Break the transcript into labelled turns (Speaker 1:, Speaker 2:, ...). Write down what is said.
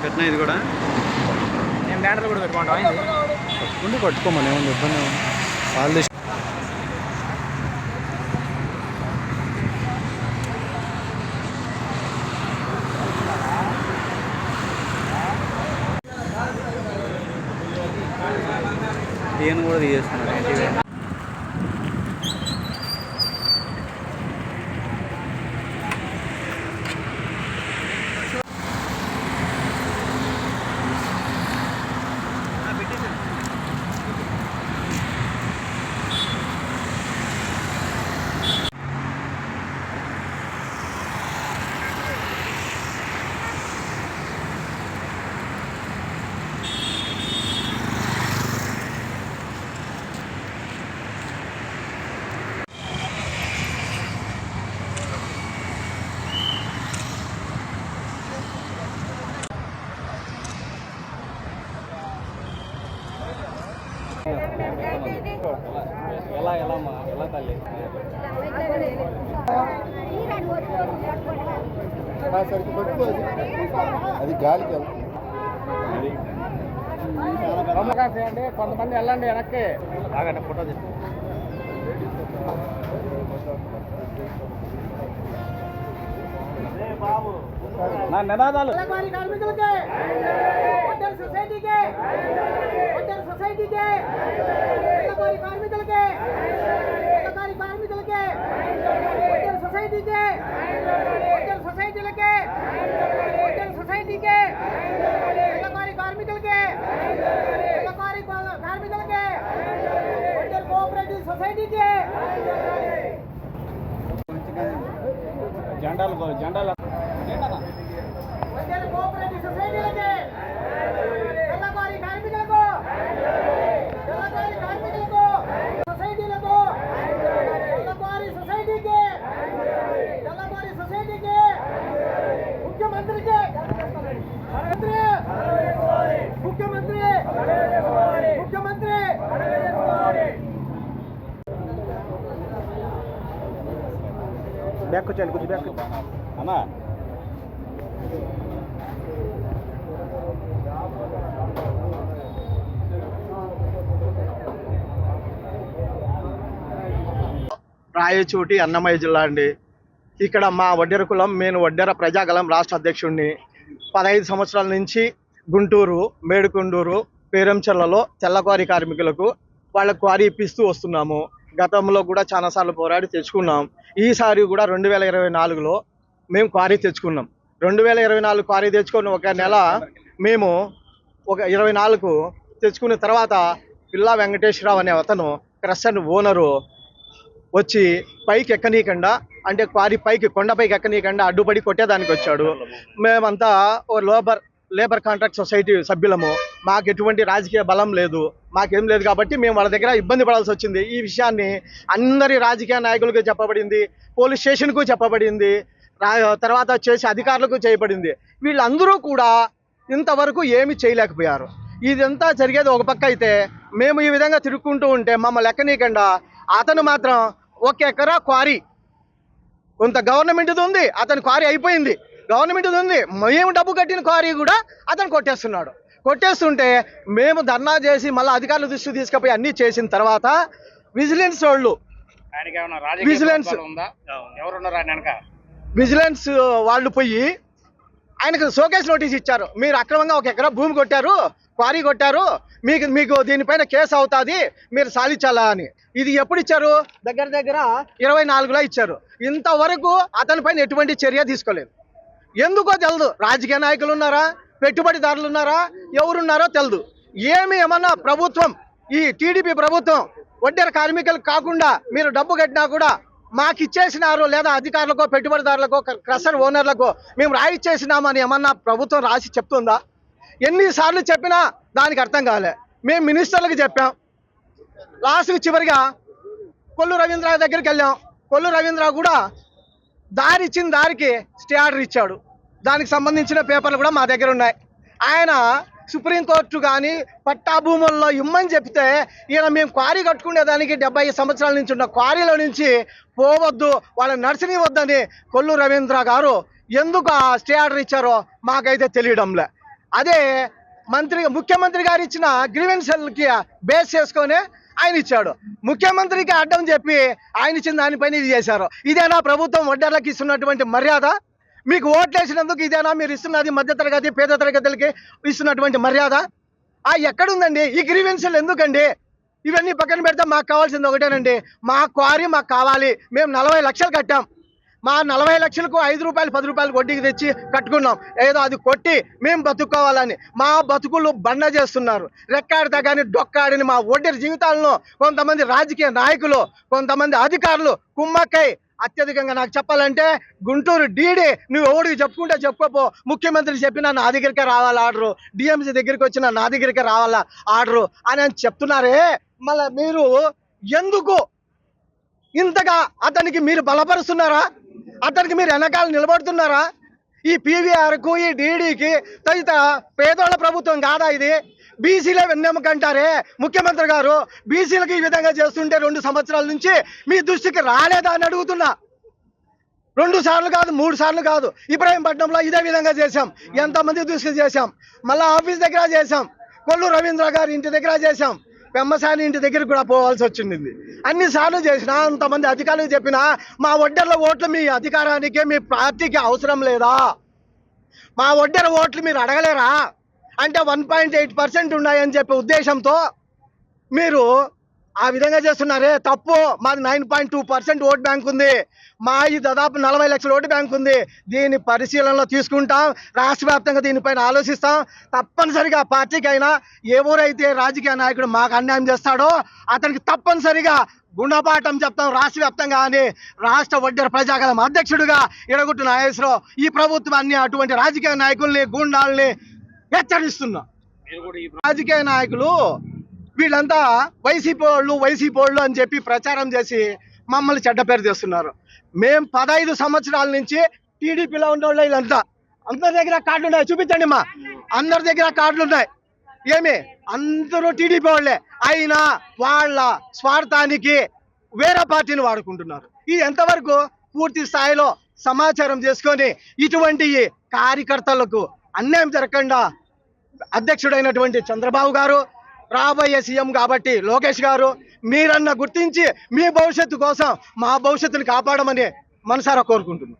Speaker 1: పెట్టినా ఇది కూడా
Speaker 2: నేను బ్యానర్లు కూడా పెట్టుకుంటాం ఇది
Speaker 1: పట్టుకుంటే పట్టుకోమని ఏమన్నా ఇబ్బంది వాళ్ళు ఈయన కూడా తీసేస్తున్నారు. ఎలా తల్లి
Speaker 3: అది గాలికి
Speaker 2: అంటే కొంతమంది వెళ్ళండి వెనక్కి
Speaker 1: బాగా ఫోటో
Speaker 2: నా నినాదాలు జెండాలు బ్యాక్ వచ్చాను కొద్ది బ్యాక్ అన్నా
Speaker 3: రాయచోటి అన్నమయ్య జిల్లా అండి. ఇక్కడ మా వడ్డెర కులం, నేను వడ్డెర ప్రజాగలం రాష్ట్ర అధ్యక్షుడిని. 15 సంవత్సరాల నుంచి గుంటూరు, మేడుకొండూరు, పేరంచెర్లలో తెల్లక్వారీ కార్మికులకు వాళ్ళ క్వారీ ఇప్పిస్తూ వస్తున్నాము. గతంలో కూడా చాలాసార్లు పోరాడి తెచ్చుకున్నాం. ఈసారి కూడా 2024లో మేము క్వారీ తెచ్చుకున్నాం. 2024 క్వారీ తెచ్చుకొని ఒక నెల మేము ఒక 24 తెచ్చుకున్న తర్వాత పిల్లా వెంకటేశ్వరరావు అనే అతను క్రషర్ ఓనరు వచ్చి పైకి ఎక్కనీయకుండా, అంటే క్వారీ పైకి కొండపైకి ఎక్కనీయకుండా అడ్డుపడి కొట్టేదానికి వచ్చాడు. మేమంతా ఓ లేబర్ కాంట్రాక్ట్ సొసైటీ సభ్యులము. మాకు ఎటువంటి రాజకీయ బలం లేదు, మాకేం లేదు. కాబట్టి మేము వాళ్ళ దగ్గర ఇబ్బంది పడాల్సి వచ్చింది. ఈ విషయాన్ని అందరి రాజకీయ నాయకులకు చెప్పబడింది, పోలీస్ స్టేషన్కు చెప్పబడింది, తర్వాత వచ్చేసి అధికారులకు చేయబడింది. వీళ్ళందరూ కూడా ఇంతవరకు ఏమీ చేయలేకపోయారు. ఇదంతా జరిగేది ఒక పక్క అయితే, మేము ఈ విధంగా తిరుక్కుంటూ ఉంటే మమ్మల్ని ఎక్కనీయకుండా అతను మాత్రం 1 ఎకరా క్వారీ కొంత గవర్నమెంట్ది ఉంది, అతని క్వారీ అయిపోయింది, గవర్నమెంట్ది ఉంది, మేము డబ్బు కట్టిన క్వారీ కూడా అతను కొట్టేస్తున్నాడు. కొట్టేస్తుంటే మేము ధర్నా చేసి మళ్ళీ అధికారుల దృష్టి తీసుకుపోయి అన్నీ చేసిన తర్వాత విజిలెన్స్ వాళ్ళు పోయి ఆయనకు షోకేస్ నోటీస్ ఇచ్చారు. మీరు అక్రమంగా 1 ఎకరా భూమి కొట్టారు, క్వారీ కొట్టారు, మీకు దీనిపైన కేసు అవుతుంది, మీరు సాధించాలా అని. ఇది ఎప్పుడు ఇచ్చారు? దగ్గర 24లో ఇచ్చారు. ఇంతవరకు అతని పైన ఎటువంటి చర్య తీసుకోలేదు. ఎందుకో తెలదు. రాజకీయ నాయకులు ఉన్నారా, పెట్టుబడిదారులు ఉన్నారా, ఎవరున్నారో తెలదు. ఏమన్నా ప్రభుత్వం, ఈ టీడీపీ ప్రభుత్వం వడ్డెర కార్మికులకు కాకుండా మీరు డబ్బు కట్టినా కూడా మాకు ఇచ్చేసినారు, లేదా అధికారులకో పెట్టుబడిదారులకో క్రషర్ ఓనర్లకో మేము రాయిచ్చేసినామని ఏమన్నా ప్రభుత్వం రాసి చెప్తుందా? ఎన్నిసార్లు చెప్పినా దానికి అర్థం కాలే. మేము మినిస్టర్లకు చెప్పాం. లాస్ట్కి చివరిగా కొల్లు రవీంద్ర దగ్గరికి వెళ్ళాం. కొల్లు రవీంద్ర కూడా దారి ఇచ్చిన దారికి స్టే ఆర్డర్ ఇచ్చాడు. దానికి సంబంధించిన పేపర్లు కూడా మా దగ్గర ఉన్నాయి. ఆయన సుప్రీంకోర్టు కానీ పట్టా భూముల్లో ఇమ్మని చెప్తే ఈయన మేము క్వారీ కట్టుకునేదానికి 70 సంవత్సరాల నుంచి ఉన్న క్వారీలో నుంచి పోవద్దు, వాళ్ళని నడిచనివద్దని కొల్లు రవీంద్ర గారు ఎందుకు ఆ స్టే ఆర్డర్ ఇచ్చారో మాకైతే తెలియడంలే. అదే ముఖ్యమంత్రి గారు ఇచ్చిన గ్రీవెన్సల్కి బేస్ చేసుకొని ఆయన ఇచ్చాడు. ముఖ్యమంత్రికి అడ్డం చెప్పి ఆయన ఇచ్చిన దానిపైన ఇది చేశారు. ఇదేనా ప్రభుత్వం వడ్డర్లకు ఇస్తున్నటువంటి మర్యాద? మీకు ఓట్లేసినందుకు ఇదేనా మీరు ఇస్తున్నది మధ్యతరగతి పేద తరగతులకి ఇస్తున్నటువంటి మర్యాద? ఎక్కడుందండి ఈ గ్రీవెన్సల్? ఎందుకండి ఇవన్నీ పక్కన పెడితే మాకు కావాల్సింది ఒకటేనండి, మా క్వారీ మాకు కావాలి. మేము 40 లక్షలు కట్టాం. మా 40 లక్షలకు 5 రూపాయలు 10 రూపాయలు వడ్డీకి తెచ్చి కట్టుకున్నాం. ఏదో అది కొట్టి మేము బతుక్కోవాలని మా బతుకులు బండ చేస్తున్నారు. రెక్కాడితే కానీ డొక్కాడిని మా ఒడ్డెరి జీవితాలను కొంతమంది రాజకీయ నాయకులు, కొంతమంది అధికారులు కుమ్మక్కై అత్యధికంగా నాకు చెప్పాలంటే గుంటూరు డీడీ నువ్వు ఎవడికి చెప్పుకుంటే చెప్పుకోపో, ముఖ్యమంత్రి చెప్పినా నా దగ్గరికే రావాలా ఆర్డరు, డిఎంసీ దగ్గరికి వచ్చినా నా దగ్గరికే రావాలా ఆర్డరు అని చెప్తున్నారే. మళ్ళీ మీరు ఎందుకు ఇంతగా అతనికి మీరు బలపరుస్తున్నారా? అతనికి మీరు వెనకాల నిలబడుతున్నారా? ఈ పీవీఆర్కు ఈ డీడీకి తదిత పేదోళ్ళ ప్రభుత్వం కాదా ఇది? బీసీలే వెన్నెమ్మకంటారే ముఖ్యమంత్రి గారు. బీసీలకు ఈ విధంగా చేస్తుంటే 2 సంవత్సరాల నుంచి మీ దృష్టికి రాలేదా అని అడుగుతున్నా. 2 సార్లు కాదు 3 సార్లు కాదు, ఇబ్రాహీంపట్నంలో ఇదే విధంగా చేశాం. ఎంతమంది దృష్టి చేశాం, మళ్ళీ ఆఫీస్ దగ్గర చేశాం, కొల్లు రవీంద్ర గారి ఇంటి దగ్గర చేశాం, పెమ్మసాని ఇంటి దగ్గరికి కూడా పోవాల్సి వచ్చింది. అన్ని సార్లు చేసినా అంతమంది అధికారులకు చెప్పినా మా ఒడ్డర్ల ఓట్లు మీ అధికారానికి మీ పార్టీకి అవసరం లేదా? మా ఒడ్డెర ఓట్లు మీరు అడగలేరా? అంటే 1.8% ఉన్నాయని చెప్పే ఉద్దేశంతో మీరు ఆ విధంగా చేస్తున్నారే తప్పు. మాది 9.2% ఓట్ బ్యాంక్ ఉంది. మాది దాదాపు 40 లక్షల ఓటు బ్యాంక్ ఉంది. దీన్ని పరిశీలనలో తీసుకుంటాం. రాష్ట్ర వ్యాప్తంగా దీనిపైన ఆలోచిస్తాం. తప్పనిసరిగా పార్టీకైనా ఎవరైతే రాజకీయ నాయకుడు మాకు అన్యాయం చేస్తాడో అతనికి తప్పనిసరిగా గుణపాఠం చెప్తాం రాష్ట్ర వ్యాప్తంగా అని రాష్ట్ర వడ్డెర ప్రజాగలం అధ్యక్షుడిగా ఎడగొట్టు నాగేశ్వరరావు ఈ ప్రభుత్వాన్ని అటువంటి రాజకీయ నాయకుల్ని గూండాల్ని హెచ్చరిస్తున్నా. రాజకీయ నాయకులు వీళ్ళంతా వైసీపీ వాళ్ళు అని చెప్పి ప్రచారం చేసి మమ్మల్ని చెడ్డ పేరు చేస్తున్నారు. మేము 15 సంవత్సరాల నుంచి టీడీపీలో ఉండేవాళ్ళు వీళ్ళంతా. అందరి దగ్గర కార్డులు ఉన్నాయి, చూపించండి మా అందరి దగ్గర కార్డులు ఉన్నాయి. ఏమి అందరూ టీడీపీ వాళ్ళే అయినా వాళ్ళ స్వార్థానికి వేరే పార్టీని వాడుకుంటున్నారు. ఇది ఎంతవరకు పూర్తి స్థాయిలో సమాచారం చేసుకొని ఇటువంటి కార్యకర్తలకు అన్యాయం జరగకుండా అధ్యక్షుడైనటువంటి చంద్రబాబు గారు, రాబోయే సీఎం కాబట్టి లోకేష్ గారు మీరన్నా గుర్తించి మీ భవిష్యత్తు కోసం మా భవిష్యత్తుని కాపాడమని మనసారా కోరుకుంటున్నాం.